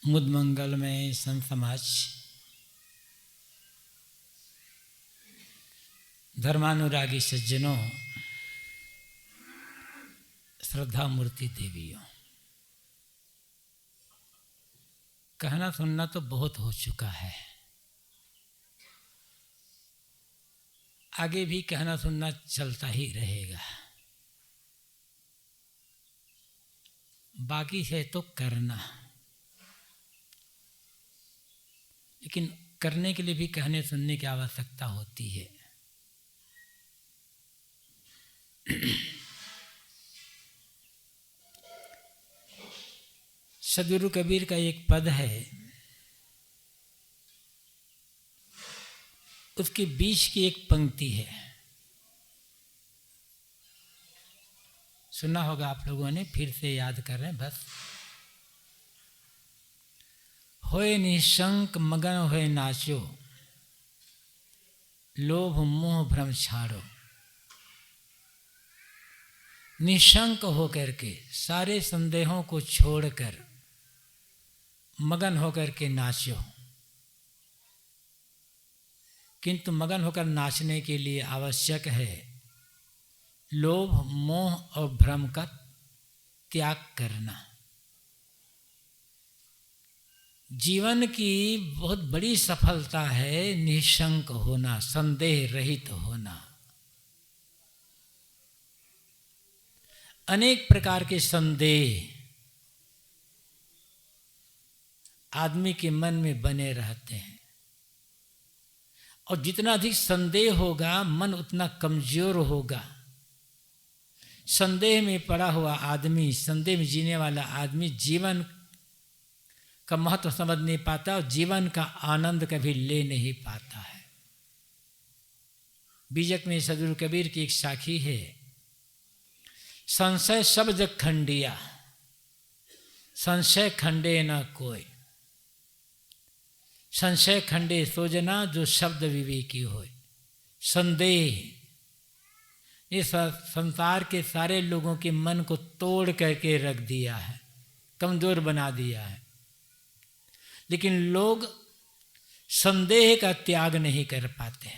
मुद मंगल में संत समाज, धर्मानुरागी सज्जनों, श्रद्धा मूर्ति देवियों, कहना सुनना तो बहुत हो चुका है। आगे भी कहना सुनना चलता ही रहेगा। बाकी है तो करना, लेकिन करने के लिए भी कहने सुनने की आवश्यकता होती है। सदगुरु कबीर का एक पद है, उसके बीच की एक पंक्ति है, सुना होगा आप लोगों ने, फिर से याद कर रहे हैं बस। होए निशंक मगन होए नाचो, लोभ मोह भ्रम छाड़ो। निशंक होकर के, सारे संदेहों को छोड़कर मगन होकर के नाचो। किंतु मगन होकर नाचने के लिए आवश्यक है लोभ मोह और भ्रम का त्याग करना। जीवन की बहुत बड़ी सफलता है निशंक होना, संदेह रहित होना। अनेक प्रकार के संदेह आदमी के मन में बने रहते हैं, और जितना अधिक संदेह होगा मन उतना कमजोर होगा। संदेह में पड़ा हुआ आदमी, संदेह में जीने वाला आदमी जीवन का महत्व समझ नहीं पाता और जीवन का आनंद कभी ले नहीं पाता है। बीजक में सदगुरु कबीर की एक साखी है, संशय सब जग खंडिया, संशय खंडे न कोई। संशय खंडे सोजना जो शब्द विवेकी होए। संदेह ये संसार के सारे लोगों के मन को तोड़ करके रख दिया है, कमजोर बना दिया है। लेकिन लोग संदेह का त्याग नहीं कर पाते।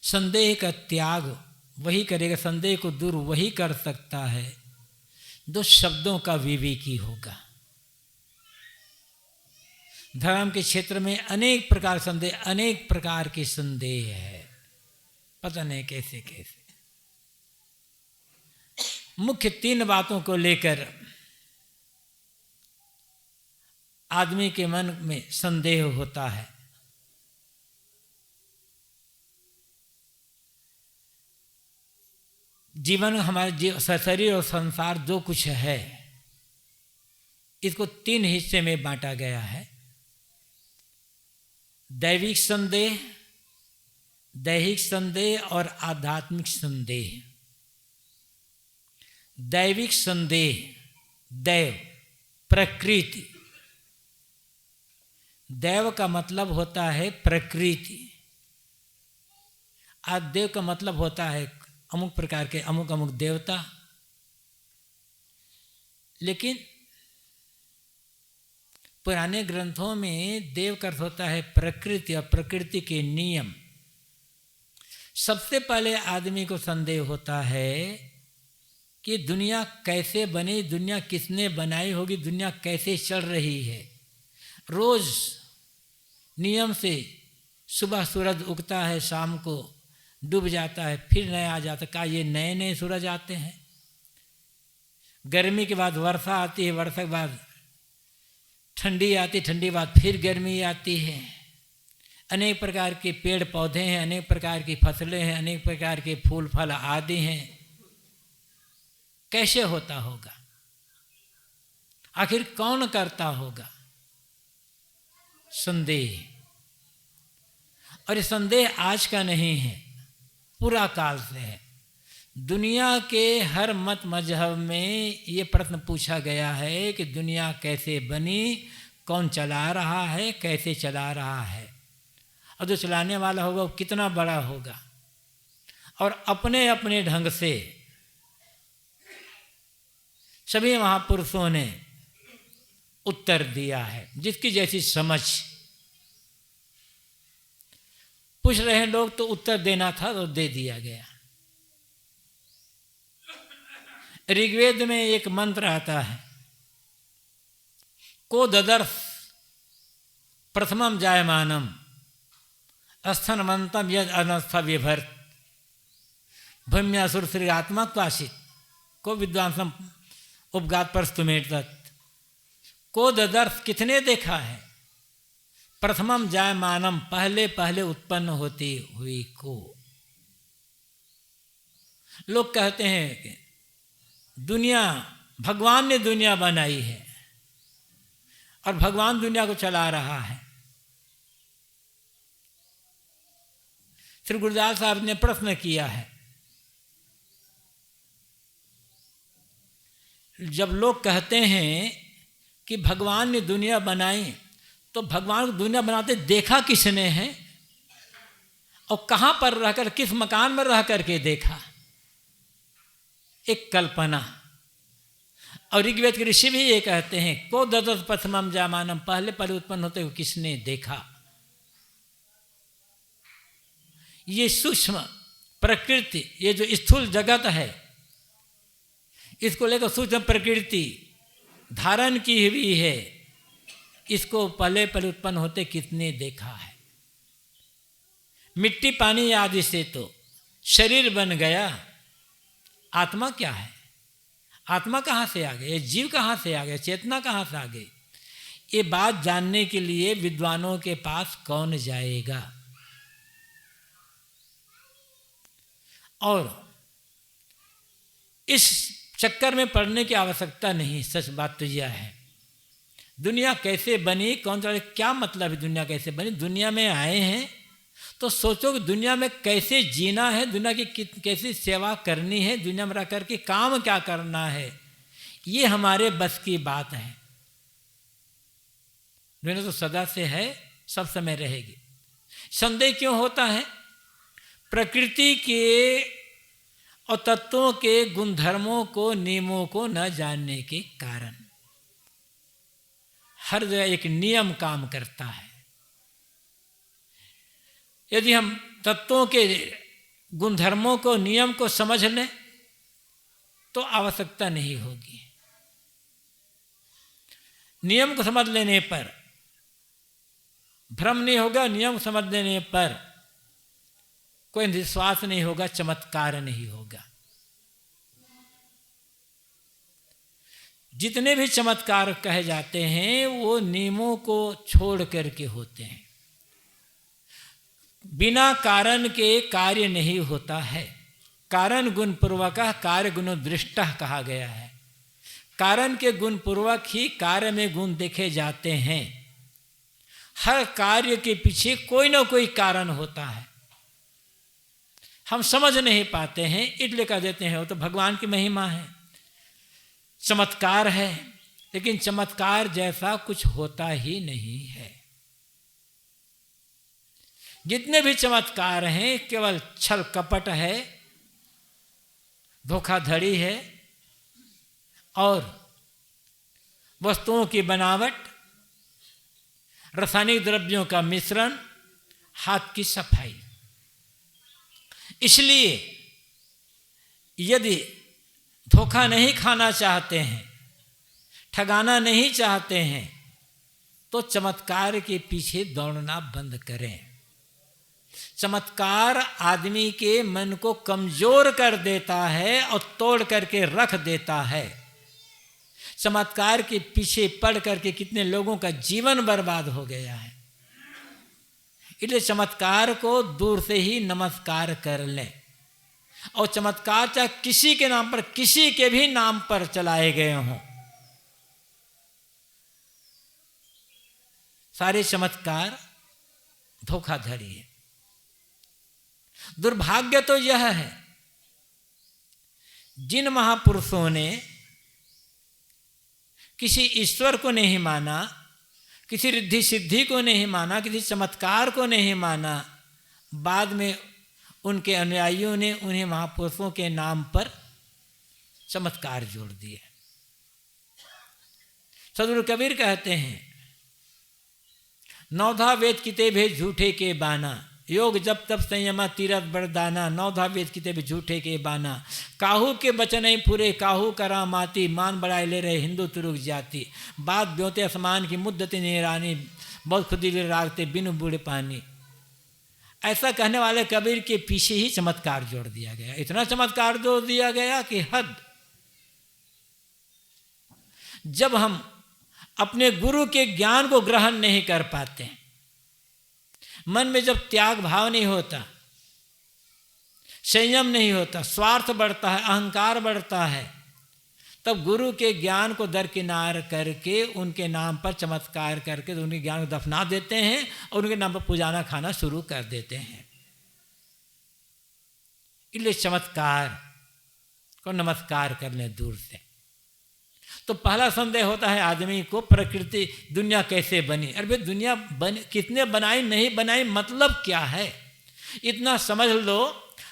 संदेह का त्याग वही करेगा, संदेह को दूर वही कर सकता है जो शब्दों का विवेकी होगा। धर्म के क्षेत्र में अनेक प्रकार संदेह, अनेक प्रकार के संदेह है, पता नहीं कैसे कैसे। मुख्य तीन बातों को लेकर आदमी के मन में संदेह होता है। जीवन हमारे शरीर और संसार जो कुछ है, इसको तीन हिस्से में बांटा गया है। दैविक संदेह, दैहिक संदेह और आध्यात्मिक संदेह। दैविक संदेह, दैव प्रकृति। दैव का मतलब होता है प्रकृति, आदेव का मतलब होता है अमुक प्रकार के अमुक अमुक देवता। लेकिन पुराने ग्रंथों में देव का अर्थ होता है प्रकृति और प्रकृति के नियम। सबसे पहले आदमी को संदेह होता है कि दुनिया कैसे बनी, दुनिया किसने बनाई होगी, दुनिया कैसे चल रही है। रोज नियम से सुबह सूरज उगता है, शाम को डूब जाता है, फिर नया आ जाता है। क्या ये नए नए सूरज आते हैं? गर्मी के बाद वर्षा आती है, वर्षा के बाद ठंडी आती, ठंडी के बाद फिर गर्मी आती है। अनेक प्रकार के पेड़ पौधे हैं, अनेक प्रकार की फसलें हैं, अनेक प्रकार के फूल फल आदि हैं। कैसे होता होगा? आखिर कौन करता होगा? संदेह। और ये संदेह आज का नहीं है, पूरा काल से है। दुनिया के हर मत मजहब में ये प्रश्न पूछा गया है कि दुनिया कैसे बनी, कौन चला रहा है, कैसे चला रहा है, और जो चलाने वाला होगा वो कितना बड़ा होगा। और अपने अपने ढंग से सभी महापुरुषों ने उत्तर दिया है, जिसकी जैसी समझ। पूछ रहे हैं लोग तो उत्तर देना था तो दे दिया गया। ऋग्वेद में एक मंत्र आता है, को ददर्श प्रथमम जायमानम स्थनवंतम यद अनस्थ विभर्त भूम्यासुर श्री आत्मा क्वासित को विद्वांसम उपगात पर स्तुमेत। को ददर्श कितने देखा है, प्रथमम जायमानम पहले पहले उत्पन्न होती हुई को। लोग कहते हैं कि दुनिया, भगवान ने दुनिया बनाई है और भगवान दुनिया को चला रहा है। श्री गुरुदास साहब ने प्रश्न किया है, जब लोग कहते हैं कि भगवान ने दुनिया बनाई, तो भगवान को दुनिया बनाते देखा किसने है और कहाँ पर रहकर, किस मकान में रह करके देखा? एक कल्पना। और ऋग्वेद के ऋषि भी ये कहते हैं, को ददत प्रथमम जामानम, पहले पहले उत्पन्न होते हुए किसने देखा? ये सूक्ष्म प्रकृति, ये जो स्थूल जगत है, इसको लेकर सूक्ष्म प्रकृति धारण की हुई है, इसको पहले पहले उत्पन्न होते कितने देखा है? मिट्टी पानी आदि से तो शरीर बन गया, आत्मा क्या है? आत्मा कहाँ से आ गई? जीव कहाँ से आ गया? चेतना कहाँ से आ गई? ये बात जानने के लिए विद्वानों के पास कौन जाएगा? और इस चक्कर में पड़ने की आवश्यकता नहीं। सच बात तो यह है, दुनिया कैसे बनी, कौन सा, क्या मतलब है दुनिया कैसे बनी? दुनिया में आए हैं तो सोचो कि दुनिया में कैसे जीना है, दुनिया की कैसी सेवा करनी है, दुनिया में रह करके काम क्या करना है, ये हमारे बस की बात है। दुनिया तो सदा से है, सब समय रहेगी। संदेह क्यों होता है? प्रकृति के और तत्वों के गुणधर्मों को, नियमों को न जानने के कारण। हर जगह एक नियम काम करता है। यदि हम तत्वों के गुणधर्मों को, नियम को समझ लें तो आवश्यकता नहीं होगी। नियम को समझ लेने पर भ्रम नहीं होगा, नियम को समझ लेने पर कोई विश्वास नहीं होगा, चमत्कार नहीं होगा। जितने भी चमत्कार कहे जाते हैं वो नियमों को छोड़ करके होते हैं। बिना कारण के कार्य नहीं होता है। कारण गुण पूर्वक कार्य गुण दृष्ट कहा गया है। कारण के गुण पूर्वक ही कार्य में गुण देखे जाते हैं। हर कार्य के पीछे कोई ना कोई कारण होता है, हम समझ नहीं पाते हैं, इसलिए कह देते हैं वो तो भगवान की महिमा है, चमत्कार है। लेकिन चमत्कार जैसा कुछ होता ही नहीं है। जितने भी चमत्कार हैं केवल छल कपट है, धोखाधड़ी है और वस्तुओं की बनावट, रासायनिक द्रव्यों का मिश्रण, हाथ की सफाई। इसलिए यदि धोखा नहीं खाना चाहते हैं, ठगाना नहीं चाहते हैं, तो चमत्कार के पीछे दौड़ना बंद करें। चमत्कार आदमी के मन को कमजोर कर देता है और तोड़ करके रख देता है। चमत्कार के पीछे पड़ करके कितने लोगों का जीवन बर्बाद हो गया है। इसलिए चमत्कार को दूर से ही नमस्कार कर लें। और चमत्कार चाहे किसी के नाम पर, किसी के भी नाम पर चलाए गए हों, सारे चमत्कार धोखाधड़ी है। दुर्भाग्य तो यह है, जिन महापुरुषों ने किसी ईश्वर को नहीं माना, किसी रिद्धि सिद्धि को नहीं माना, किसी चमत्कार को नहीं माना, बाद में उनके अनुयायियों ने उन्हें महापुरुषों के नाम पर चमत्कार जोड़ दिए। सदगुरु कबीर कहते हैं, नौधा वेद किते भे झूठे के बाना, योग जब तब संयमा तीरथ बरदाना, नौधा वेद किते भे झूठे के बाना, काहू के बचन ही पूरे काहू करा माती, मान बढ़ाए ले रहे हिंदू तुरुक जाति, बात ब्योते असमान की मुद्दती निरानी, बहुत खुदी रागते बिनु बूढ़े पानी। ऐसा कहने वाले कबीर के पीछे ही चमत्कार जोड़ दिया गया, इतना चमत्कार जोड़ दिया गया कि हद। जब हम अपने गुरु के ज्ञान को ग्रहण नहीं कर पाते, मन में जब त्याग भाव नहीं होता, संयम नहीं होता, स्वार्थ बढ़ता है, अहंकार बढ़ता है, तब गुरु के ज्ञान को दरकिनार करके उनके नाम पर चमत्कार करके तो उनके ज्ञान को दफना देते हैं और उनके नाम पर पुजाना खाना शुरू कर देते हैं। इसलिए चमत्कार को नमस्कार कर लें दूर से। तो पहला संदेह होता है आदमी को, प्रकृति दुनिया कैसे बनी। अरे भाई दुनिया कितने बनाई नहीं बनाई मतलब क्या है, इतना समझ लो।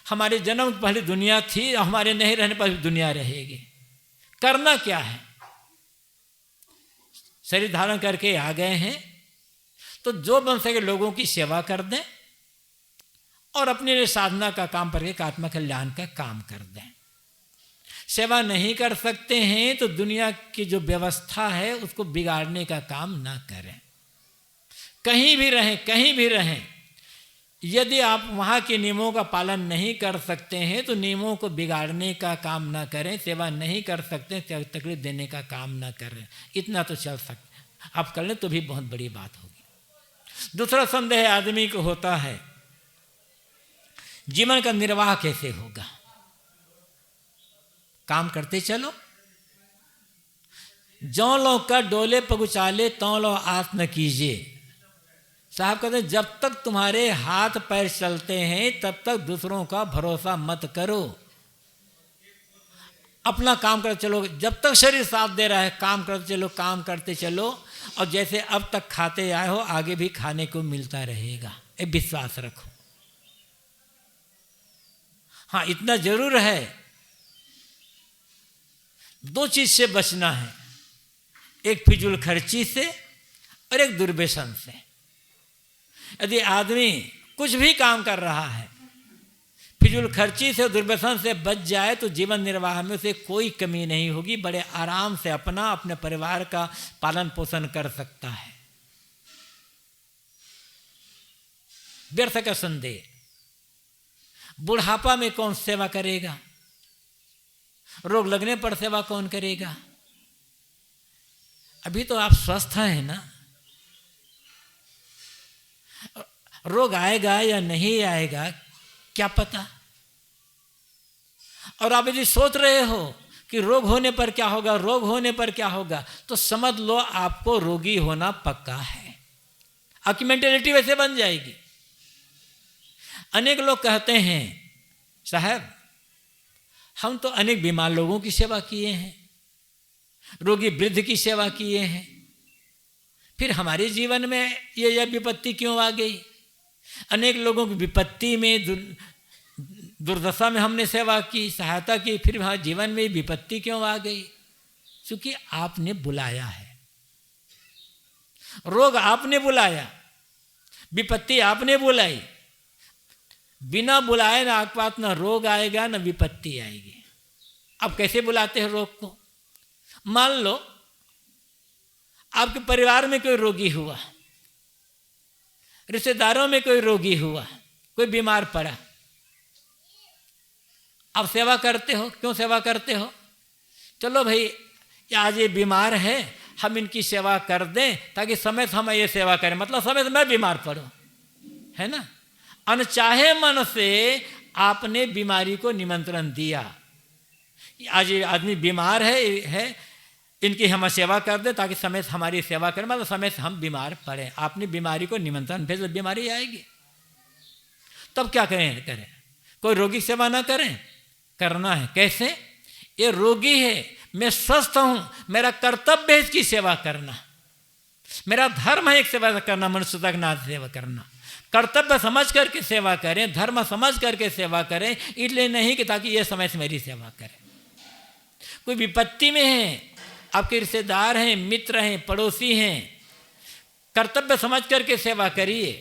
हमारे जन्म पहले दुनिया थी, हमारे नहीं रहने पर भी दुनिया रहेगी। करना क्या है, शरीर धारण करके आ गए हैं तो जो बन सके लोगों की सेवा कर दें और अपने लिए साधना का काम करके आत्मा कल्याण का काम कर दें। सेवा नहीं कर सकते हैं तो दुनिया की जो व्यवस्था है उसको बिगाड़ने का काम ना करें। कहीं भी रहें, कहीं भी रहें, यदि आप वहाँ के नियमों का पालन नहीं कर सकते हैं तो नियमों को बिगाड़ने का काम ना करें। सेवा नहीं कर सकते, तकलीफ देने का काम ना करें। इतना तो चल सकते, आप कर लें तो भी बहुत बड़ी बात होगी। दूसरा संदेह आदमी को होता है, जीवन का निर्वाह कैसे होगा। काम करते चलो, जौ लो का डोले पगुचाले तौ लो आस न कीजिए। साहब कहते हैं, जब तक तुम्हारे हाथ पैर चलते हैं तब तक दूसरों का भरोसा मत करो, अपना काम करते चलो। जब तक शरीर साथ दे रहा है काम करते चलो, काम करते चलो, और जैसे अब तक खाते आए हो आगे भी खाने को मिलता रहेगा, ये विश्वास रखो। हाँ, इतना जरूर है, दो चीज से बचना है, एक फिजूल खर्ची से और एक दुर्व्यसन से। यदि आदमी कुछ भी काम कर रहा है, फिजूल खर्ची से, दुर्व्यसन से बच जाए तो जीवन निर्वाह में उसे कोई कमी नहीं होगी, बड़े आराम से अपने परिवार का पालन पोषण कर सकता है। व्यर्थ का संदेह, बुढ़ापा में कौन सेवा करेगा, रोग लगने पर सेवा कौन करेगा। अभी तो आप स्वस्थ हैं ना, रोग आएगा या नहीं आएगा क्या पता। और आप यदि सोच रहे हो कि रोग होने पर क्या होगा, रोग होने पर क्या होगा, तो समझ लो आपको रोगी होना पक्का है। आपकी मेंटेलिटी वैसे बन जाएगी। अनेक लोग कहते हैं, साहब हम तो अनेक बीमार लोगों की सेवा किए हैं, रोगी वृद्ध की सेवा किए हैं, फिर हमारे जीवन में यह विपत्ति क्यों आ गई। अनेक लोगों की विपत्ति में, दुर्दशा में हमने सेवा की, सहायता की, फिर हमारे जीवन में विपत्ति क्यों आ गई। क्योंकि आपने बुलाया है, रोग आपने बुलाया, विपत्ति आपने बुलाई। बिना बुलाए ना आपके पास ना रोग आएगा ना विपत्ति आएगी। आप कैसे बुलाते हैं रोग को। मान लो आपके परिवार में कोई रोगी हुआ, रिश्तेदारों में कोई रोगी हुआ, कोई बीमार पड़ा, आप सेवा करते हो। क्यों सेवा करते हो, चलो भाई आज ये बीमार है, हम इनकी सेवा कर दें ताकि समय से हम ये सेवा करें, मतलब समय से मैं बीमार पड़ूं, है ना। अनचाहे मन से आपने बीमारी को निमंत्रण दिया। आज ये आदमी बीमार है, इनकी हम सेवा कर दें ताकि समय से हमारी सेवा करें, मतलब समय से हम बीमार पड़े। आपने बीमारी को निमंत्रण भेजा, बीमारी आएगी। तब क्या करें, कोई रोगी सेवा ना करें, करना है। कैसे, ये रोगी है, मैं स्वस्थ हूं, मेरा कर्तव्य है इसकी सेवा करना, मेरा धर्म है एक सेवा करना, मनुष्यता के नाथ सेवा करना। कर्तव्य समझ करके सेवा करें, धर्म समझ करके सेवा करें, इसलिए नहीं कि ताकि ये समय से मेरी सेवा करें। कोई विपत्ति में है, आपके रिश्तेदार हैं, मित्र हैं, पड़ोसी हैं, कर्तव्य समझ करके सेवा करिए।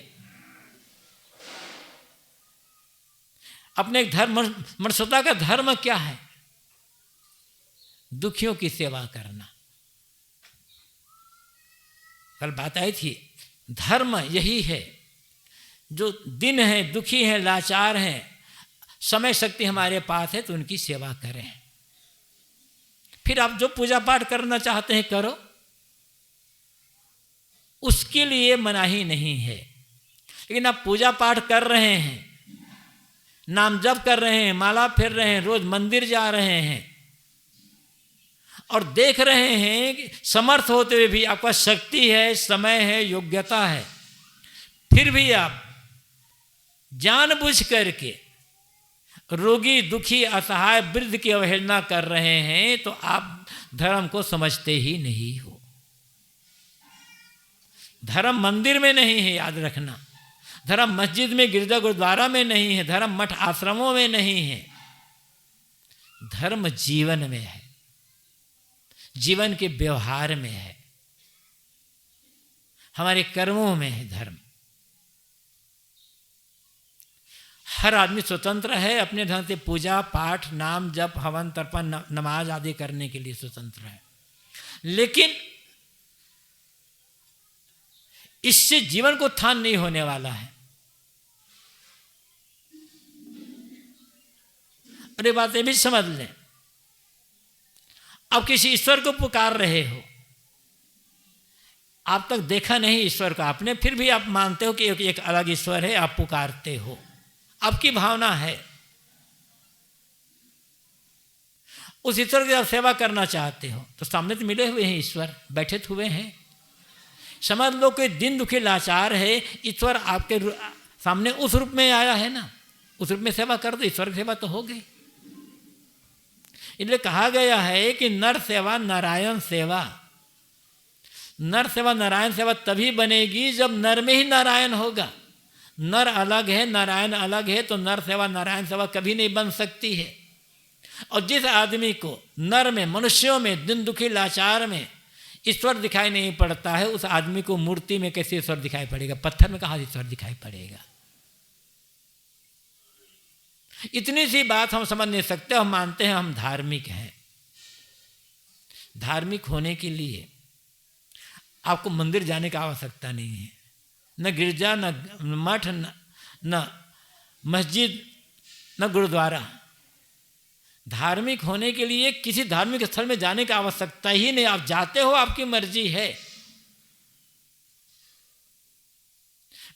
अपने धर्म, मनुष्यता का धर्म क्या है? दुखियों की सेवा करना। कल बात आई थी, धर्म यही है। जो दिन है, दुखी हैं, लाचार हैं, समय शक्ति हमारे पास है तो उनकी सेवा करें। फिर आप जो पूजा पाठ करना चाहते हैं करो, उसके लिए मनाही नहीं है। लेकिन आप पूजा पाठ कर रहे हैं, नाम जप कर रहे हैं, माला फेर रहे हैं, रोज मंदिर जा रहे हैं और देख रहे हैं कि समर्थ होते हुए भी आपका शक्ति है, समय है, योग्यता है, फिर भी आप जानबूझ करके रोगी, दुखी, असहाय, वृद्ध की अवहेलना कर रहे हैं, तो आप धर्म को समझते ही नहीं हो। धर्म मंदिर में नहीं है, याद रखना। धर्म मस्जिद में, गिरजा, गुरुद्वारा में नहीं है। धर्म मठ आश्रमों में नहीं है। धर्म जीवन में है, जीवन के व्यवहार में है, हमारे कर्मों में है धर्म। हर आदमी स्वतंत्र है, अपने ढंग से पूजा पाठ, नाम जप, हवन तर्पण, नमाज आदि करने के लिए स्वतंत्र है। लेकिन इससे जीवन को उत्थान नहीं होने वाला है। अरे बातें भी समझ लें। अब किसी ईश्वर को पुकार रहे हो, आप तक देखा नहीं ईश्वर को आपने, फिर भी आप मानते हो कि एक अलग ईश्वर है, आप पुकारते हो, आपकी भावना है। उस ईश्वर की आप सेवा करना चाहते हो तो सामने तो मिले हुए हैं ईश्वर, बैठे हुए हैं। समझ लो कि दिन दुखी लाचार है, ईश्वर आपके सामने उस रूप में आया है ना, उस रूप में सेवा कर दो, ईश्वर की सेवा तो हो गई। इसलिए कहा गया है कि नर सेवा नारायण सेवा। नर सेवा नारायण सेवा तभी बनेगी जब नर में ही नारायण होगा। नर अलग है, नारायण अलग है, तो नर सेवा नारायण सेवा कभी नहीं बन सकती है। और जिस आदमी को नर में, मनुष्यों में, दिन दुखी लाचार में ईश्वर दिखाई नहीं पड़ता है, उस आदमी को मूर्ति में कैसे ईश्वर दिखाई पड़ेगा? पत्थर में कहाँ ईश्वर दिखाई पड़ेगा? इतनी सी बात हम समझ नहीं सकते। हम मानते हैं हम धार्मिक हैं। धार्मिक होने के लिए आपको मंदिर जाने की आवश्यकता नहीं है, न गिरजा, न मठ, न मस्जिद, न गुरुद्वारा। धार्मिक होने के लिए किसी धार्मिक स्थल में जाने की आवश्यकता ही नहीं। आप जाते हो, आपकी मर्जी है।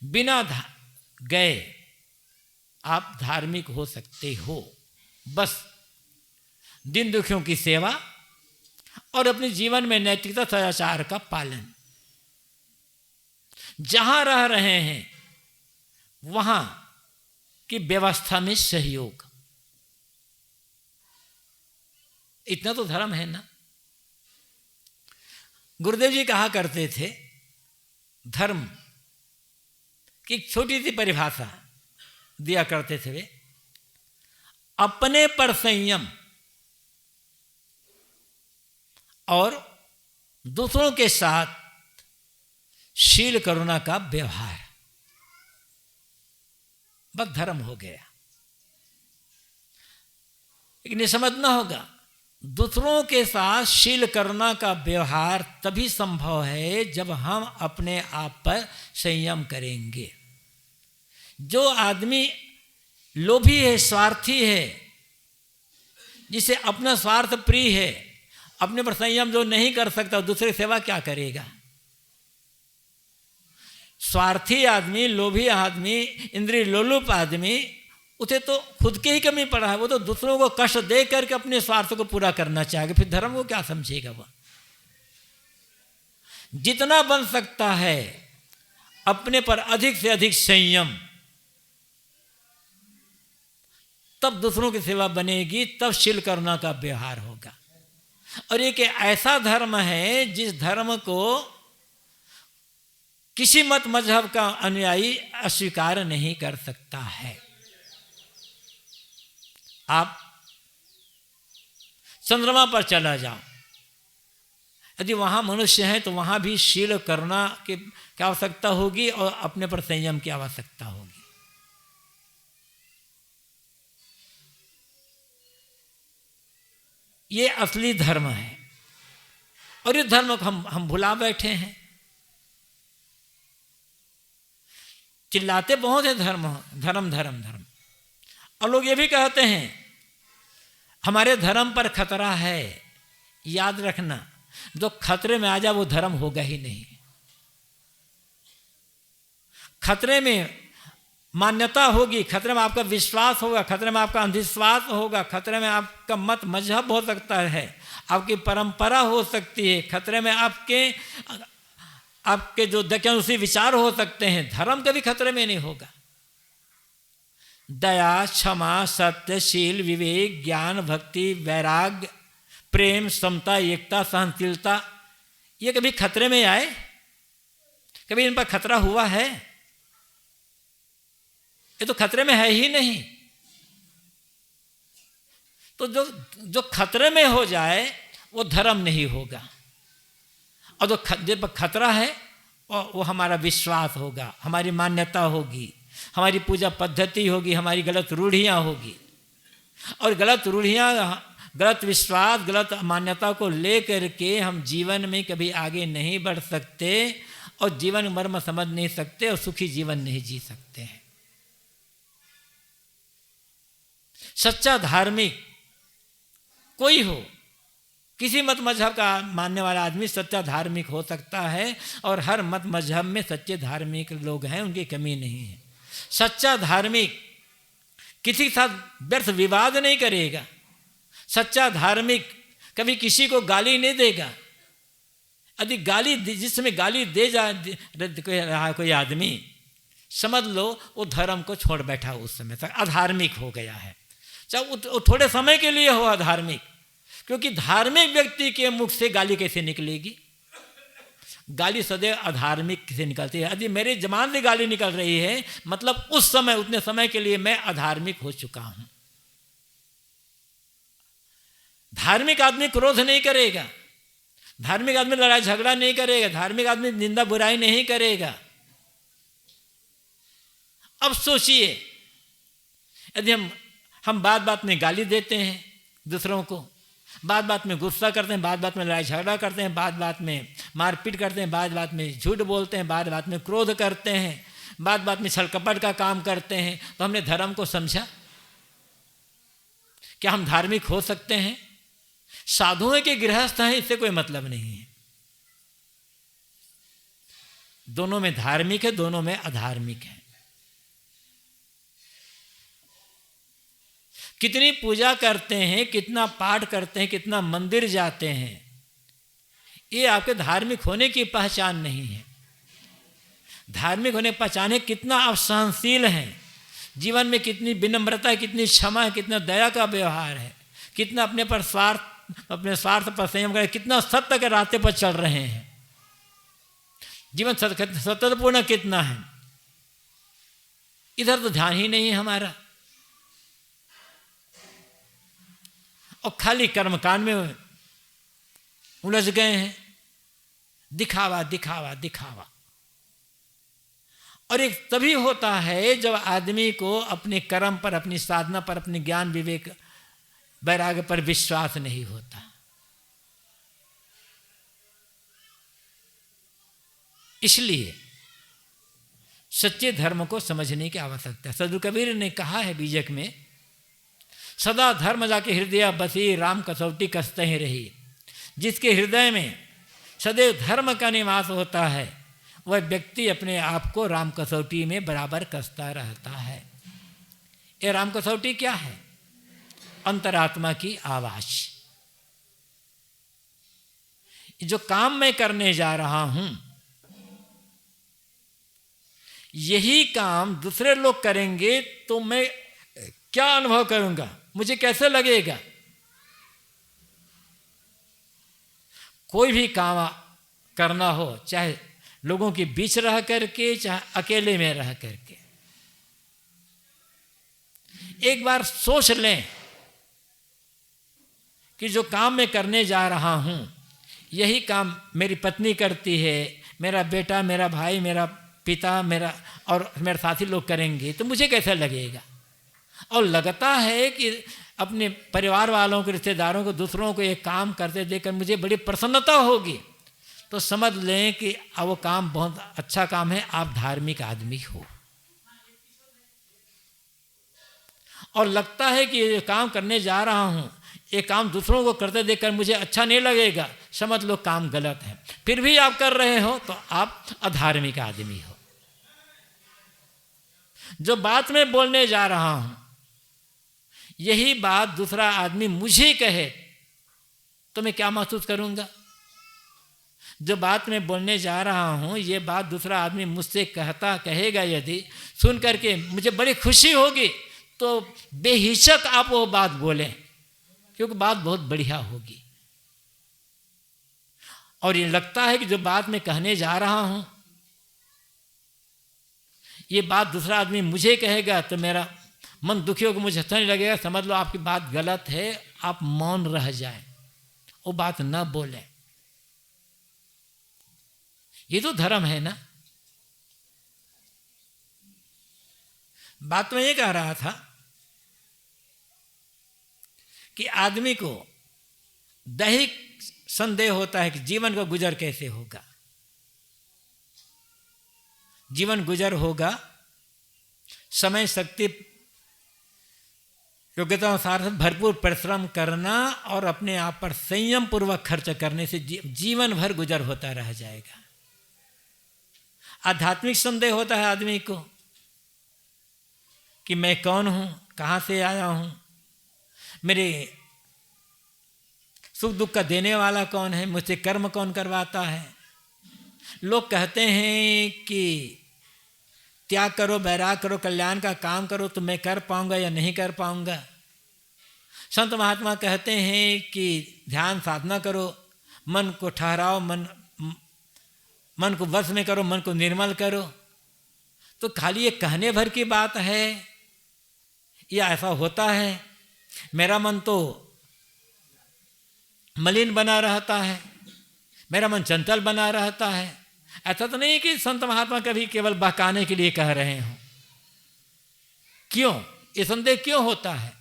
बिना गए आप धार्मिक हो सकते हो। बस दिन दुखियों की सेवा और अपने जीवन में नैतिकता, सदाचार का पालन। जहां रह रहे हैं वहां की व्यवस्था में सहयोग, इतना तो धर्म है ना। गुरुदेव जी कहा करते थे, धर्म की छोटी सी परिभाषा दिया करते थे वे, अपने पर संयम और दूसरों के साथ शील करुणा का व्यवहार, बस धर्म हो गया। लेकिन ये समझना होगा, दूसरों के साथ शील करुणा का व्यवहार तभी संभव है जब हम अपने आप पर संयम करेंगे। जो आदमी लोभी है, स्वार्थी है, जिसे अपना स्वार्थ प्रिय है, अपने पर संयम जो नहीं कर सकता, दूसरे सेवा क्या करेगा? स्वार्थी आदमी, लोभी आदमी, इंद्रिय लोलुप आदमी, उसे तो खुद के ही कमी पड़ा है। वो तो दूसरों को कष्ट दे करके अपने स्वार्थ को पूरा करना चाहेगा, फिर धर्म को क्या समझेगा? वह जितना बन सकता है अपने पर अधिक से अधिक संयम, तब दूसरों की सेवा बनेगी, तब शील करुणा का व्यवहार होगा। और एक ऐसा धर्म है जिस धर्म को किसी मत मजहब का अनुयायी अस्वीकार नहीं कर सकता है। आप चंद्रमा पर चला जाओ, यदि वहाँ मनुष्य हैं तो वहाँ भी शील करना की आवश्यकता होगी और अपने पर संयम की आवश्यकता होगी। ये असली धर्म है और इस धर्म को हम भुला बैठे हैं। चिल्लाते बहुत है धर्म धर्म धर्म धर्म, और लोग ये भी कहते हैं हमारे धर्म पर खतरा है। याद रखना, जो खतरे में आ जाए वो धर्म होगा ही नहीं। खतरे में मान्यता होगी, खतरे में आपका विश्वास होगा, खतरे में आपका अंधविश्वास होगा, खतरे में आपका मत मजहब हो सकता है, आपकी परंपरा हो सकती है, खतरे में आपके जो दक्यानुसी विचार हो सकते हैं। धर्म कभी खतरे में नहीं होगा। दया, क्षमा, सत्य, शील, विवेक, ज्ञान, भक्ति, वैराग्य, प्रेम, समता, एकता, सहनशीलता, ये कभी खतरे में आए? कभी इन पर खतरा हुआ है? ये तो खतरे में है ही नहीं। तो जो खतरे में हो जाए वो धर्म नहीं होगा, और जो खतरा है वो हमारा विश्वास होगा, हमारी मान्यता होगी, हमारी पूजा पद्धति होगी, हमारी गलत रूढ़ियाँ होगी। और गलत रूढ़ियाँ, गलत विश्वास, गलत मान्यता को लेकर के हम जीवन में कभी आगे नहीं बढ़ सकते और जीवन मर्म समझ नहीं सकते और सुखी जीवन नहीं जी सकते हैं। सच्चा धार्मिक कोई हो, किसी मत मजहब का मानने वाला आदमी सच्चा धार्मिक हो सकता है, और हर मत मजहब में सच्चे धार्मिक लोग हैं, उनकी कमी नहीं है। सच्चा धार्मिक किसी के साथ व्यर्थ विवाद नहीं करेगा। सच्चा धार्मिक कभी किसी को गाली नहीं देगा। यदि गाली जिसमें गाली दे रहा कोई आदमी, समझ लो वो धर्म को छोड़ बैठा, उस समय तक अधार्मिक हो गया है। चाहे वो थोड़े समय के लिए हो अधार्मिक, क्योंकि धार्मिक व्यक्ति के मुख से गाली कैसे निकलेगी? गाली सदैव अधार्मिक से निकलती है। यदि मेरे जबान से गाली निकल रही है, मतलब उस समय, उतने समय के लिए मैं अधार्मिक हो चुका हूं। धार्मिक आदमी क्रोध नहीं करेगा, धार्मिक आदमी लड़ाई झगड़ा नहीं करेगा, धार्मिक आदमी निंदा बुराई नहीं करेगा। अब सोचिए, यदि हम बात बात में गाली देते हैं दूसरों को, बात बात में गुस्सा करते हैं, बात बात में लड़ाई झगड़ा करते हैं, बात बात में मारपीट करते हैं, बात बात में झूठ बोलते हैं, बात बात में क्रोध करते हैं, बात बात में छल कपट का काम करते हैं, तो हमने धर्म को समझा? क्या हम धार्मिक हो सकते हैं? साधुओं के गृहस्थ हैं, इससे कोई मतलब नहीं है। दोनों में धार्मिक है, दोनों में अधार्मिक है। कितनी पूजा करते हैं, कितना पाठ करते हैं, कितना मंदिर जाते हैं, ये आपके धार्मिक होने की पहचान नहीं है। धार्मिक होने की पहचान है कितना आप सहनशील हैं, जीवन में कितनी विनम्रता है, कितनी क्षमा है, कितना दया का व्यवहार है, कितना अपने स्वार्थ पर संयम कर, कितना सत्य के रास्ते पर चल रहे हैं, जीवन सत्यपूर्ण कितना है। इधर तो ध्यान ही नहीं है हमारा, और खाली कर्मकांड में उलझ गए हैं। दिखावा दिखावा दिखावा। और एक तभी होता है जब आदमी को अपने कर्म पर, अपनी साधना पर, अपने ज्ञान विवेक वैराग्य पर विश्वास नहीं होता। इसलिए सच्चे धर्म को समझने की आवश्यकता है। सदगुरु कबीर ने कहा है बीजक में, सदा धर्म जाके हृदय बसी, राम कसौटी कसते ही रही। जिसके हृदय में सदैव धर्म का निवास होता है, वह व्यक्ति अपने आप को राम कसौटी में बराबर कसता रहता है। ये राम कसौटी क्या है? अंतरात्मा की आवाज। जो काम मैं करने जा रहा हूं, यही काम दूसरे लोग करेंगे तो मैं क्या अनुभव करूंगा, मुझे कैसे लगेगा? कोई भी काम करना हो, चाहे लोगों के बीच रह करके, चाहे अकेले में रह करके, एक बार सोच लें कि जो काम मैं करने जा रहा हूं, यही काम मेरी पत्नी करती है, मेरा बेटा, मेरा भाई, मेरा पिता, मेरा और मेरे साथी लोग करेंगे तो मुझे कैसा लगेगा। और लगता है कि अपने परिवार वालों को, रिश्तेदारों को, दूसरों को ये काम करते देखकर मुझे बड़ी प्रसन्नता होगी, तो समझ लें कि वो काम बहुत अच्छा काम है, आप धार्मिक आदमी हो। और लगता है कि ये काम करने जा रहा हूँ, ये काम दूसरों को करते देखकर मुझे अच्छा नहीं लगेगा, समझ लो काम गलत है, फिर भी आप कर रहे हो तो आप अधार्मिक आदमी हो। जो बात मैं बोलने जा रहा हूँ, यही बात दूसरा आदमी मुझे कहे तो मैं क्या महसूस करूँगा। जो बात मैं बोलने जा रहा हूँ, ये बात दूसरा आदमी मुझसे कहेगा, यदि सुन करके मुझे बड़ी खुशी होगी, तो बेहिचक आप वो बात बोलें, क्योंकि बात बहुत बढ़िया होगी। और ये लगता है कि जो बात मैं कहने जा रहा हूँ, ये बात दूसरा आदमी मुझे कहेगा तो मेरा मन दुखी होगा, मुझे अच्छा नहीं लगेगा, समझ लो आपकी बात गलत है, आप मौन रह जाएं, वो बात न बोलें। ये तो धर्म है ना। बात मैं ये कह रहा था कि आदमी को दैहिक संदेह होता है कि जीवन का गुजर कैसे होगा। जीवन गुजर होगा समय शक्ति योग्यता अनुसार भरपूर परिश्रम करना और अपने आप पर संयम पूर्वक खर्च करने से जीवन भर गुजर होता रह जाएगा। आध्यात्मिक संदेह होता है आदमी को कि मैं कौन हूँ, कहाँ से आया हूँ, मेरे सुख दुख का देने वाला कौन है, मुझसे कर्म कौन करवाता है। लोग कहते हैं कि त्याग करो, बैराग करो, कल्याण का काम करो, तो मैं कर पाऊंगा या नहीं कर पाऊंगा। संत महात्मा कहते हैं कि ध्यान साधना करो, मन को ठहराओ, मन को वश में करो, मन को निर्मल करो। तो खाली ये कहने भर की बात है या ऐसा होता है? मेरा मन तो मलिन बना रहता है, मेरा मन चंचल बना रहता है। ऐसा तो नहीं कि संत महात्मा कभी केवल बहकाने के लिए कह रहे हों। क्यों? ये संदेह क्यों होता है?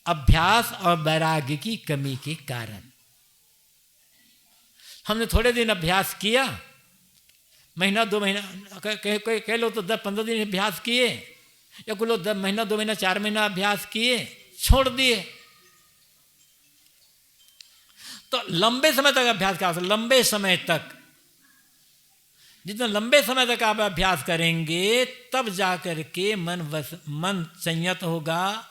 अभ्यास और वैराग्य की कमी के कारण। हमने थोड़े दिन अभ्यास किया, महीना 2 महीना, कह लो तो 10-15 दिन अभ्यास किए, या कुछ लोग 10 महीना 2 महीना 4 महीना अभ्यास किए, छोड़ दिए। तो लंबे समय तक अभ्यास का, लंबे समय तक, जितना लंबे समय तक आप अभ्यास करेंगे तब जाकर के मन संयत होगा,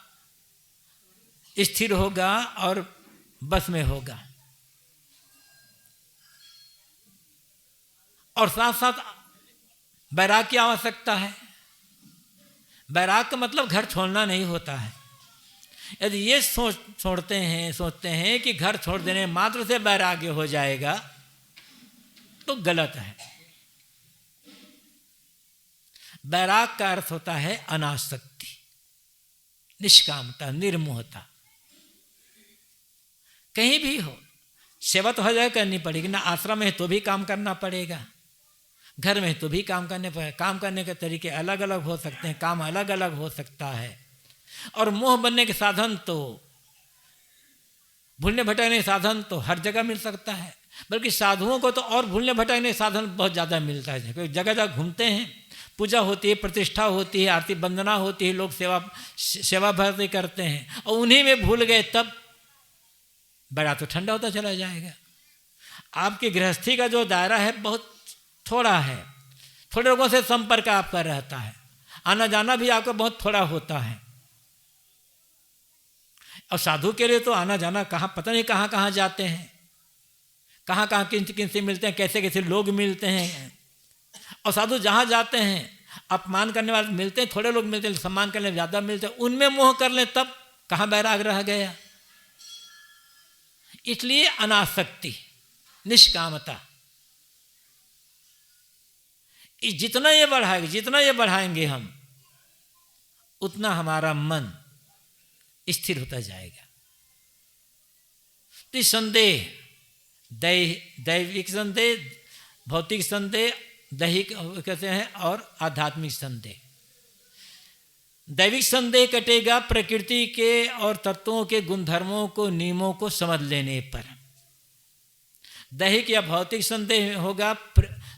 स्थिर होगा और बस में होगा। और साथ साथ बैराग की आवश्यकता है। बैराग का मतलब घर छोड़ना नहीं होता है। यदि ये सोचते हैं कि घर छोड़ देने मात्र से वैराग्य हो जाएगा तो गलत है। वैराग का अर्थ होता है अनासक्ति, निष्कामता, निर्मोहता। कहीं भी हो, सेवा तो हर जगह करनी पड़ेगी ना। आश्रम में तो भी काम करना पड़ेगा, घर में तो भी काम करने पड़ेगा। काम करने के तरीके अलग अलग हो सकते हैं, काम अलग अलग हो सकता है। और मोह बनने के साधन तो, भूलने भटकने के साधन तो हर जगह मिल सकता है। बल्कि साधुओं को तो और भूलने भटकने के साधन बहुत ज़्यादा मिलता है। क्योंकि जगह जगह घूमते हैं, पूजा होती है, प्रतिष्ठा होती है, आरती वंदना होती है, लोग सेवा भक्ति करते हैं, और उन्हीं में भूल गए तब बड़ा तो ठंडा होता चला जाएगा। आपकी गृहस्थी का जो दायरा है बहुत थोड़ा है, थोड़े लोगों से संपर्क आपका रहता है, आना जाना भी आपका बहुत थोड़ा होता है। और साधु के लिए तो आना जाना कहाँ, पता नहीं कहाँ कहाँ जाते हैं, कहाँ कहाँ किन से मिलते हैं, कैसे कैसे लोग मिलते हैं। और साधु जहाँ जाते हैं अपमान करने वाले मिलते हैं, थोड़े लोग मिलते हैं, सम्मान करने ज़्यादा मिलते हैं। उनमें मोह कर लें तब कहाँ बैराग रह गया। इसलिए अनासक्ति, निष्कामता, जितना ये बढ़ाएंगे हम, उतना हमारा मन स्थिर होता जाएगा। तो संदेह दैविक संदेह, भौतिक संदेह, दैहिक कहते हैं, और आध्यात्मिक संदेह। दैविक संदेह कटेगा प्रकृति के और तत्वों के गुणधर्मों को, नियमों को समझ लेने पर। दैहिक या भौतिक संदेह होगा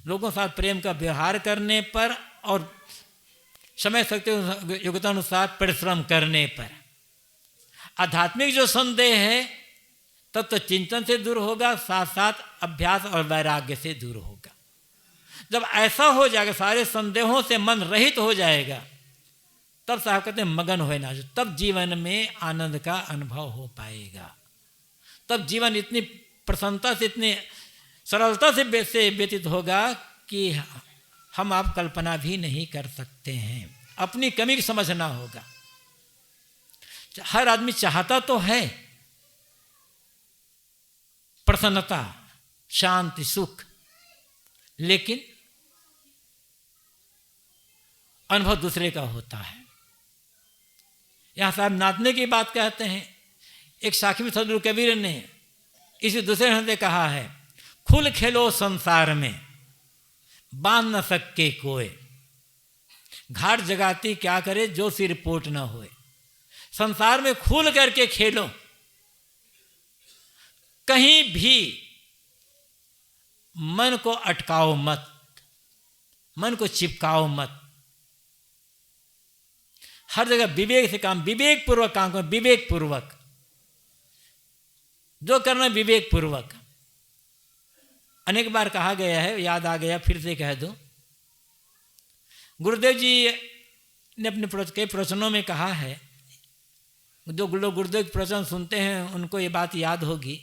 लोगों के साथ प्रेम का व्यवहार करने पर और समय शक्ति योग्यता अनुसार परिश्रम करने पर। आध्यात्मिक जो संदेह है तब तो चिंतन से दूर होगा, साथ साथ अभ्यास और वैराग्य से दूर होगा। जब ऐसा हो जाएगा, सारे संदेहों से मन रहित हो जाएगा, तब साहब कहते हैं मगन होए ना, तब जीवन में आनंद का अनुभव हो पाएगा। तब जीवन इतनी प्रसन्नता से, इतनी सरलता से व्यतीत होगा कि हम आप कल्पना भी नहीं कर सकते हैं। अपनी कमी की समझना होगा। हर आदमी चाहता तो है प्रसन्नता, शांति, सुख, लेकिन अनुभव दूसरे का होता है। यहां साहब नाचने की बात कहते हैं। एक साखी में सदगुरु कबीर ने इसी दूसरे ढंग से कहा है, खुल खेलो संसार में बांध न सके कोई, घाट जगाती क्या करे जो सिर पोट न होए। संसार में खुल करके खेलो, कहीं भी मन को अटकाओ मत, मन को चिपकाओ मत। हर जगह विवेक से काम, विवेक पूर्वक काम करो, विवेक पूर्वक जो करना विवेक पूर्वक। अनेक बार कहा गया है, याद आ गया, फिर से कह दूं। गुरुदेव जी ने अपने कई प्रवचनों में कहा है, जो लोग गुरुदेव के प्रवचन सुनते हैं उनको ये बात याद होगी।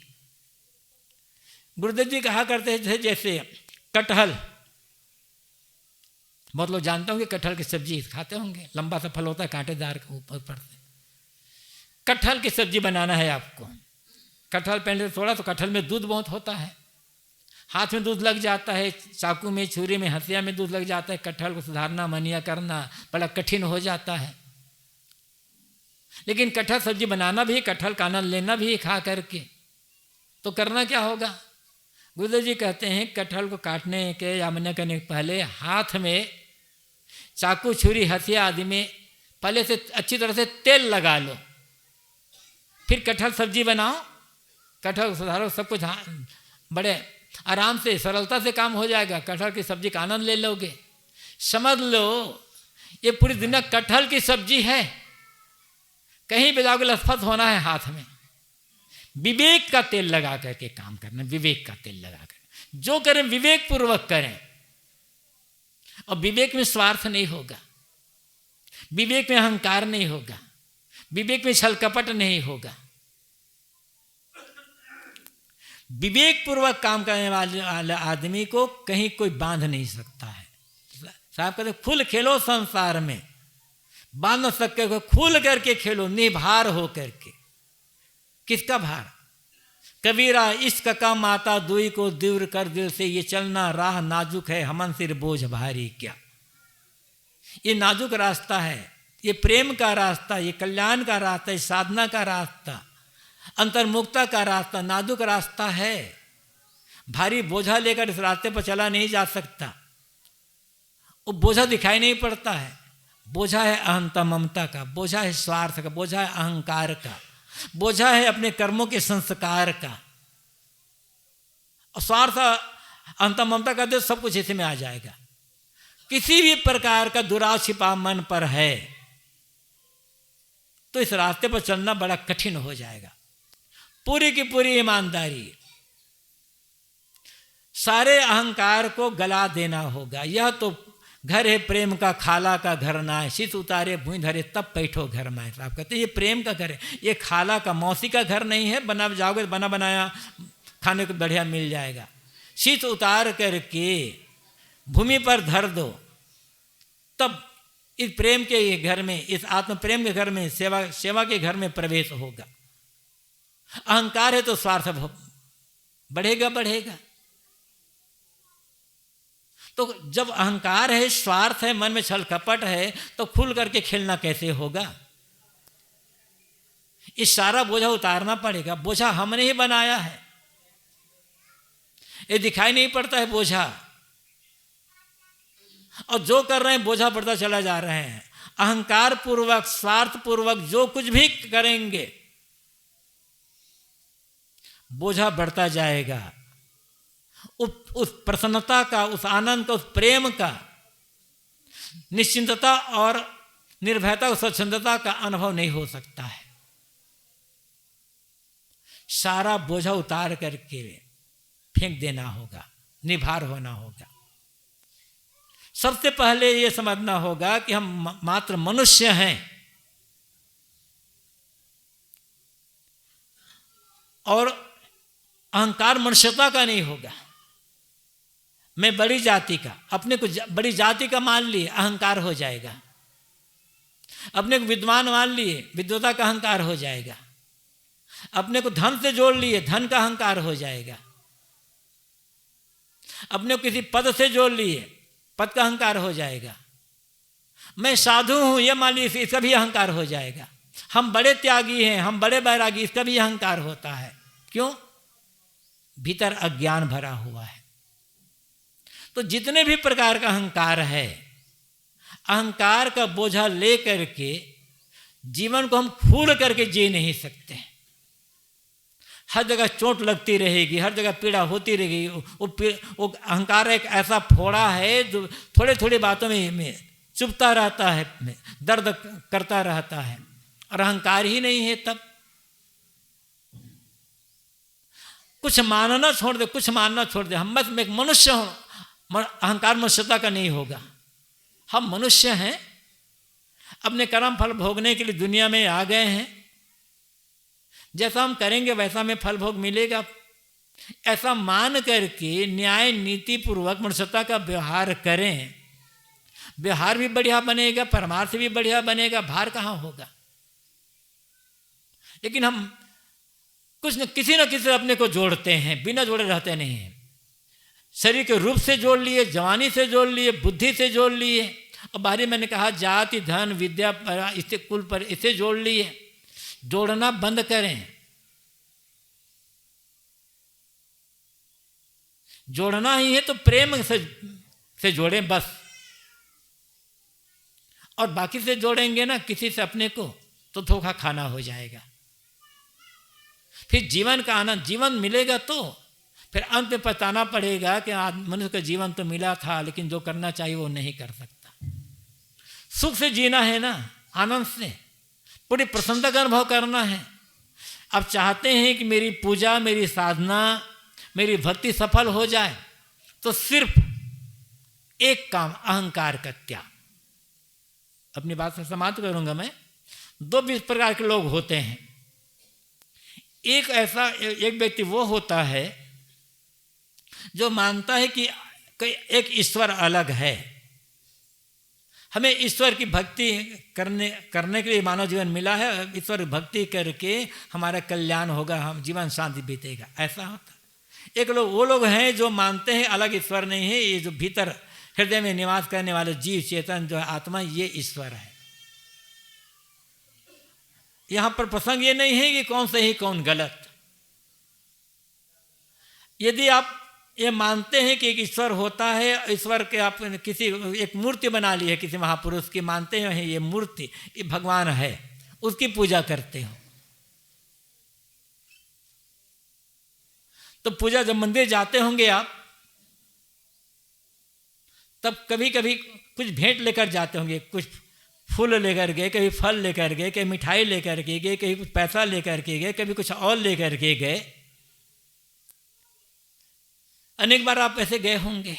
गुरुदेव जी कहा करते थे, जैसे कटहल, बहुत लोग जानते होंगे कटहल की सब्जी खाते होंगे, लंबा सा फल होता है कांटेदार के ऊपर से। कटहल की सब्जी बनाना है आपको। कटहल पहले थोड़ा, तो कटहल में दूध बहुत होता है, हाथ में दूध लग जाता है, चाकू में, छुरी में, हथिया में दूध लग जाता है। कटहल को सुधारना, मनिया करना बड़ा कठिन हो जाता है। लेकिन कटहल सब्जी बनाना भी, कटहल का आनंद लेना भी खा करके, तो करना क्या होगा? गुरुदेव जी कहते हैं कटहल को काटने के या मनिया करने के पहले हाथ में चाकू, छुरी, हथिया आदि में पहले से अच्छी तरह से तेल लगा लो, फिर कटहल सब्जी बनाओ, कटहल सुधारो, सब कुछ बड़े आराम से, सरलता से काम हो जाएगा। कटहल की सब्जी का आनंद ले लोगे। समझ लो ये पूरी दुनिया कटहल की सब्जी है, कहीं भी जाओगे लथपथ होना है हाथ में। विवेक का तेल लगा करके काम करना, विवेक का तेल लगा कर जो करें विवेक पूर्वक करें। और विवेक में स्वार्थ नहीं होगा, विवेक में अहंकार नहीं होगा, विवेक में छल कपट नहीं होगा। विवेक पूर्वक काम करने वाले आदमी को कहीं कोई बांध नहीं सकता है। साहब कहते खुल खेलो संसार में, बांध न सके को खुल करके खेलो, निभार हो करके। किसका भार? कबीरा इश्क का माता दुई को दूर कर दिल से, ये चलना राह नाजुक है हमन सिर बोझ भारी क्या। ये नाजुक रास्ता है, ये प्रेम का रास्ता, ये कल्याण का रास्ता, ये साधना का रास्ता, अंतर्मुक्ता का रास्ता, नाजुक रास्ता है। भारी बोझा लेकर इस रास्ते पर चला नहीं जा सकता। वो बोझा दिखाई नहीं पड़ता है। बोझा है अहंता ममता का, बोझा है स्वार्थ का, बोझा है अहंकार का, बोझा है अपने कर्मों के संस्कार का। और स्वार्थ, अहंता ममता का तो सब कुछ इसी में आ जाएगा। किसी भी प्रकार का दुराव छिपा मन पर है तो इस रास्ते पर चलना बड़ा कठिन हो जाएगा। पूरी की पूरी ईमानदारी, सारे अहंकार को गला देना होगा। यह तो घर है प्रेम का, खाला का घर ना है, शीत उतारे भूई धरे तब बैठो घर में। आप कहते हैं ये प्रेम का घर है, ये खाला का, मौसी का घर नहीं है। बना जाओगे बना बनाया खाने को बढ़िया मिल जाएगा। शीत उतार करके भूमि पर धर दो, तब इस प्रेम के घर में, इस आत्म प्रेम के घर में, सेवा के घर में प्रवेश होगा। अहंकार है तो स्वार्थ बढ़ेगा बढ़ेगा। तो जब अहंकार है, स्वार्थ है, मन में छल कपट है, तो खुल करके खेलना कैसे होगा? इस सारा बोझा उतारना पड़ेगा। बोझा हमने ही बनाया है। ये दिखाई नहीं पड़ता है बोझा, और जो कर रहे हैं बोझा बढ़ता चला जा रहे हैं। अहंकार पूर्वक, स्वार्थ पूर्वक जो कुछ भी करेंगे बोझा बढ़ता जाएगा। उस प्रसन्नता का, उस आनंद का, उस प्रेम का, निश्चिंतता और निर्भयता, स्वच्छंदता का अनुभव नहीं हो सकता है। सारा बोझा उतार करके फेंक देना होगा, निभार होना होगा। सबसे पहले यह समझना होगा कि हम मात्र मनुष्य हैं और अहंकार मनुष्यता का नहीं होगा। मैं बड़ी जाति का, अपने को बड़ी जाति का मान लिए अहंकार हो जाएगा। अपने को विद्वान मान लिए विद्वता का अहंकार हो जाएगा। अपने को धन से जोड़ लिए धन का अहंकार हो जाएगा। अपने को किसी पद से जोड़ लिए पद का अहंकार हो जाएगा। मैं साधु हूं यह मान लीजिए, इसका भी अहंकार हो जाएगा। हम बड़े त्यागी हैं, हम बड़े बैरागी, इसका भी अहंकार होता है। क्यों? भीतर अज्ञान भरा हुआ है। तो जितने भी प्रकार का अहंकार है, अहंकार का बोझा ले करके जीवन को हम खूल करके जी नहीं सकते। हर जगह चोट लगती रहेगी, हर जगह पीड़ा होती रहेगी। वो अहंकार एक ऐसा फोड़ा है जो थोड़े थोड़ी बातों में चुभता रहता है, दर्द करता रहता है। और अहंकार ही नहीं है तब कुछ मानना छोड़ दे, कुछ मानना छोड़ दे। हम बस एक मनुष्य हूं, अहंकार मनुष्यता का नहीं होगा। हम मनुष्य हैं, अपने कर्म फल भोगने के लिए दुनिया में आ गए हैं। जैसा हम करेंगे वैसा हमें फल भोग मिलेगा, ऐसा मान करके न्याय नीति पूर्वक मनुष्यता का व्यवहार करें। व्यवहार भी बढ़िया बनेगा, परमार्थ भी बढ़िया बनेगा, भार कहाँ होगा। लेकिन हम कुछ न किसी से अपने को जोड़ते हैं, बिना जोड़े रहते नहीं हैं। शरीर के रूप से जोड़ लिए, जवानी से जोड़ लिए, बुद्धि से जोड़ लिए, और बाहरी मैंने कहा जाति धन विद्या इससे कुल पर इसे जोड़ लिए। जोड़ना बंद करें। जोड़ना ही है तो प्रेम से जोड़ें बस। और बाकी से जोड़ेंगे ना किसी से अपने को, तो धोखा खाना हो जाएगा। फिर जीवन का आनंद जीवन मिलेगा तो फिर अंत में पछताना पड़ेगा कि मनुष्य का जीवन तो मिला था लेकिन जो करना चाहिए वो नहीं कर सकता। सुख से जीना है ना, आनंद से पूरी प्रसन्नता का अनुभव करना है। अब चाहते हैं कि मेरी पूजा, मेरी साधना, मेरी भक्ति सफल हो जाए, तो सिर्फ एक काम, अहंकार का त्याग। अपनी बात से समाप्त करूंगा मैं। दो प्रकार के लोग होते हैं। एक व्यक्ति वो होता है जो मानता है कि एक ईश्वर अलग है, हमें ईश्वर की भक्ति करने के लिए मानव जीवन मिला है, ईश्वर भक्ति करके हमारा कल्याण होगा, हम जीवन शांति बीतेगा, ऐसा होता है। एक लोग वो लोग हैं जो मानते हैं अलग ईश्वर नहीं है, ये जो भीतर हृदय में निवास करने वाले जीव चेतन जो है आत्मा, ये ईश्वर है। यहां पर प्रसंग ये नहीं है कि कौन सही कौन गलत। यदि आप ये मानते हैं कि एक ईश्वर होता है, ईश्वर के आप किसी एक मूर्ति बना ली है किसी महापुरुष की, मानते हैं ये मूर्ति ये भगवान है, उसकी पूजा करते हो, तो पूजा जब मंदिर जाते होंगे आप, तब कभी कभी कुछ भेंट लेकर जाते होंगे, कुछ फूल लेकर गए, कभी फल लेकर गए, कभी मिठाई लेकर के गए, कभी कुछ पैसा लेकर के गए, कभी कुछ और लेकर के गए। अनेक बार आप ऐसे गए होंगे।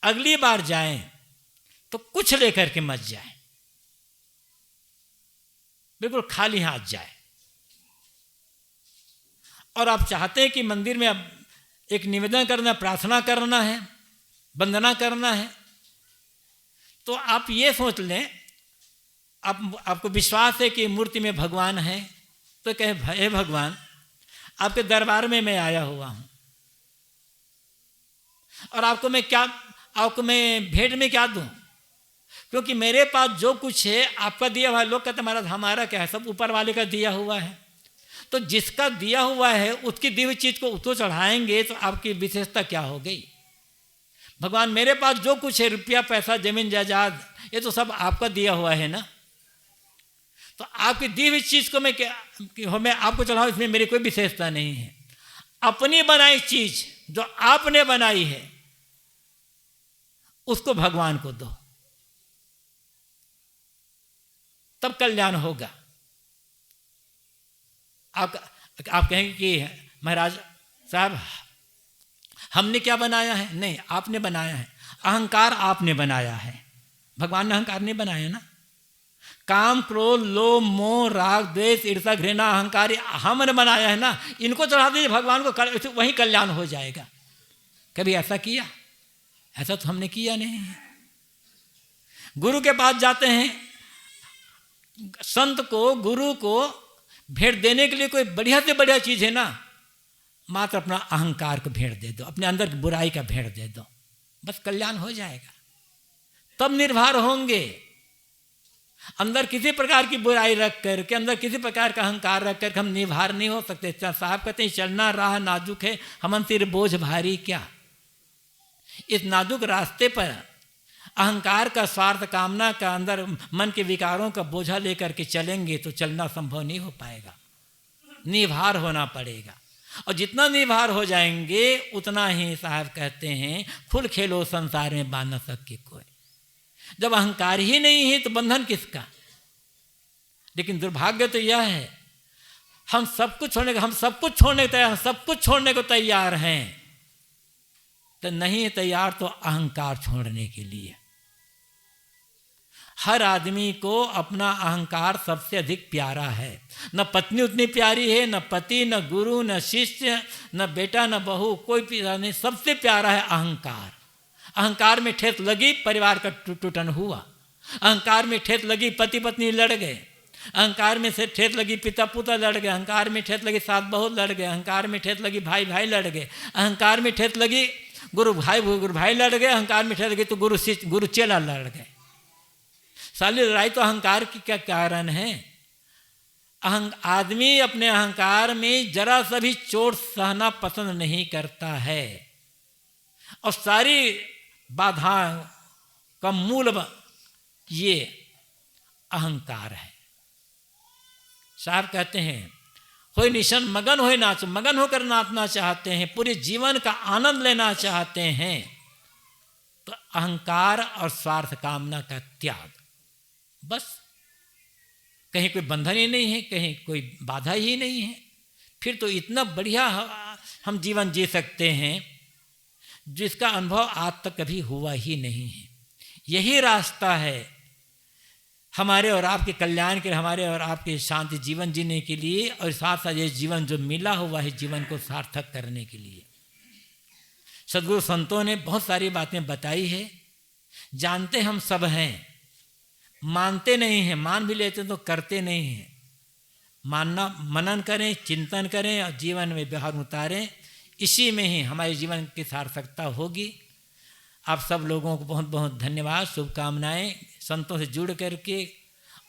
अगली बार जाएं तो कुछ लेकर के मत जाएं, बिल्कुल खाली हाथ जाए। और आप चाहते हैं कि मंदिर में अब एक निवेदन करना, प्रार्थना करना है, वंदना करना है, तो आप ये सोच लें, आपको विश्वास है कि मूर्ति में भगवान है, तो कहे हे भगवान, आपके दरबार में मैं आया हुआ हूं और आपको मैं भेंट में क्या दूं, क्योंकि मेरे पास जो कुछ है आपका दिया हुआ है। लोग कहते हमारा क्या है, सब ऊपर वाले का दिया हुआ है। तो जिसका दिया हुआ है उसकी दी हुई चीज को उसको चढ़ाएंगे तो आपकी विशेषता क्या हो गई? भगवान मेरे पास जो कुछ है, रुपया पैसा जमीन जायदाद, ये तो सब आपका दिया हुआ है ना, तो आपकी दी हुई चीज को मैं आपको चढ़ाऊं, इसमें मेरी कोई विशेषता नहीं है। अपनी बनाई चीज जो आपने बनाई है उसको भगवान को दो, तब कल्याण होगा। आप कहेंगे कि महाराज साहब हमने क्या बनाया है? नहीं, आपने बनाया है। अहंकार आपने बनाया है, भगवान ने अहंकार नहीं बनाया ना। काम क्रोध लोभ मोह राग द्वेष ईर्ष्या घृणा अहंकार हमने बनाया है ना, इनको चढ़ा दीजिए भगवान को, वही कल्याण हो जाएगा। कभी ऐसा किया? ऐसा तो हमने किया नहीं है। गुरु के पास जाते हैं, संत को गुरु को भेंट देने के लिए कोई बढ़िया से बढ़िया चीज है ना, मात्र अपना अहंकार को भेंट दे दो, अपने अंदर की बुराई का भेंट दे दो, बस कल्याण हो जाएगा। तब निर्भर होंगे। अंदर किसी प्रकार की बुराई रख कर के, अंदर किसी प्रकार का अहंकार रख कर हम निर्भर नहीं हो सकते। साहब कहते हैं चलना राह नाजुक है, हम सिर बोझ भारी क्या। इस नाजुक रास्ते पर अहंकार का स्वार्थ कामना का अंदर मन के विकारों का बोझा लेकर के चलेंगे तो चलना संभव नहीं हो पाएगा, निर्भर होना पड़ेगा। और जितना निर्भर हो जाएंगे उतना ही साहब कहते हैं खुल खेलो संसार में बांध न सके कोई। जब अहंकार ही नहीं है तो बंधन किसका। लेकिन दुर्भाग्य तो यह है हम सब कुछ छोड़ने को तैयार हैं, तो नहीं तैयार तो अहंकार छोड़ने के लिए। हर आदमी को अपना अहंकार सबसे अधिक प्यारा है। न पत्नी उतनी प्यारी है, न पति, न गुरु, न शिष्य, न बेटा, न बहू, कोई प्यारा नहीं। सबसे प्यारा है अहंकार। अहंकार में ठेस लगी परिवार का टूटन हुआ, अहंकार में ठेस लगी पति पत्नी लड़ गए, अहंकार में से ठेस लगी पिता पुत्र लड़ गए, अहंकार में ठेस लगी सास बहू लड़ गए, अहंकार में ठेस लगी भाई भाई लड़ गए, अहंकार में ठेस लगी गुरु भाई लड़ गए, अहंकार में ठेस लगी तो गुरु चेला लड़ गए। सारी लड़ाई तो अहंकार की क्या कारण है। आदमी अपने अहंकार में जरा सा भी चोट सहना पसंद नहीं करता है, और सारी बाधा का मूल ये अहंकार है। साहब कहते हैं होय निशन मगन होय नाच, मगन होकर नाचना चाहते हैं, पूरे जीवन का आनंद लेना चाहते हैं, तो अहंकार और स्वार्थ कामना का त्याग, बस। कहीं कोई बंधन ही नहीं है, कहीं कोई बाधा ही नहीं है, फिर तो इतना बढ़िया हम जीवन जी सकते हैं जिसका अनुभव आज तक कभी हुआ ही नहीं है। यही रास्ता है हमारे और आपके कल्याण के लिए, हमारे और आपके शांति जीवन जीने के लिए, और साथ साथ ये जीवन जो मिला हुआ है जीवन को सार्थक करने के लिए। सद्गुरु संतों ने बहुत सारी बातें बताई है। जानते हम सब हैं, मानते नहीं हैं, मान भी लेते तो करते नहीं हैं। मानना, मनन करें, चिंतन करें और जीवन में व्यवहार उतारें, इसी में ही हमारे जीवन की सार्थकता होगी। आप सब लोगों को बहुत बहुत धन्यवाद, शुभकामनाएं। संतों से जुड़ करके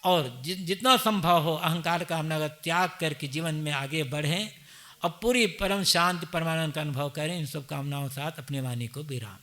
और जितना संभव हो अहंकार कामना का त्याग करके जीवन में आगे बढ़ें और पूरी परम शांति परमानंद का अनुभव करें। इन शुभकामनाओं के साथ अपनी वाणी को विराम।